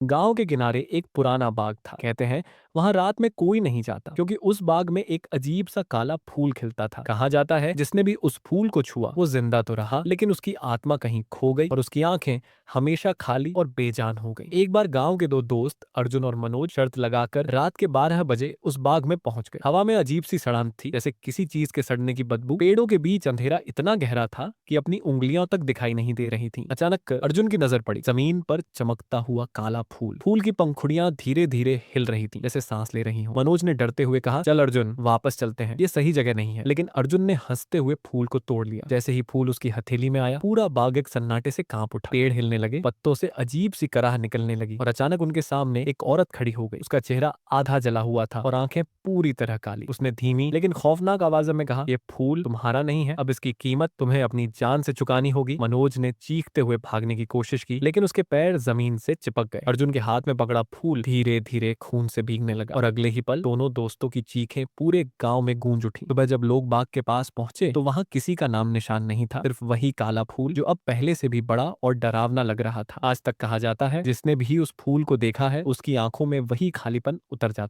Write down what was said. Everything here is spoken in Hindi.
गांव के किनारे एक पुराना बाग था। कहते हैं वहां रात में कोई नहीं जाता क्योंकि उस बाग में एक अजीब सा काला फूल खिलता था। कहा जाता है जिसने भी उस फूल को छुआ वो जिंदा तो रहा, लेकिन उसकी आत्मा कहीं खो गई और उसकी आंखें हमेशा खाली और बेजान हो गई। एक बार गांव के दो दोस्त अर्जुन और मनोज शर्त लगाकर रात के 12 बजे उस बाग में पहुंच गए। हवा में अजीब सी सड़ांत थी, जैसे किसी चीज के सड़ने की बदबू। पेड़ों के बीच अंधेरा इतना गहरा था कि अपनी उंगलियों तक दिखाई नहीं दे रही थी। अचानक अर्जुन की नजर पड़ी जमीन पर चमकता हुआ काला फूल। फूल की पंखुड़ियां धीरे धीरे हिल रही थी, जैसे सांस ले रही हो। मनोज ने डरते हुए कहा, चल अर्जुन वापस चलते हैं, ये सही जगह नहीं है। लेकिन अर्जुन ने हंसते हुए फूल को तोड़ लिया। जैसे ही फूल उसकी हथेली में आया पूरा बाग एक सन्नाटे से कांप उठा। पेड़ हिलने लगे, पत्तों से अजीब सी कराह निकलने लगी और अचानक उनके सामने एक औरत खड़ी हो गई। उसका चेहरा आधा जला हुआ था और आंखें पूरी तरह काली। उसने धीमी लेकिन खौफनाक आवाज में कहा, ये फूल तुम्हारा नहीं है, अब इसकी कीमत तुम्हें अपनी जान से चुकानी होगी। मनोज ने चीखते हुए भागने की कोशिश की, लेकिन उसके पैर जमीन से चिपक गए। अर्जुन के हाथ में पकड़ा फूल धीरे धीरे खून से भीगने लगा और अगले ही पल दोनों दोस्तों की चीखें पूरे गांव में गूंज उठी। सुबह जब लोग बाग के पास पहुंचे तो वहां किसी का नाम निशान नहीं था, सिर्फ वही काला फूल जो अब पहले से भी बड़ा और डरावना लग रहा था। आज तक कहा जाता है जिसने भी उस फूल को देखा है उसकी आंखों में वही खालीपन उतर जाता है।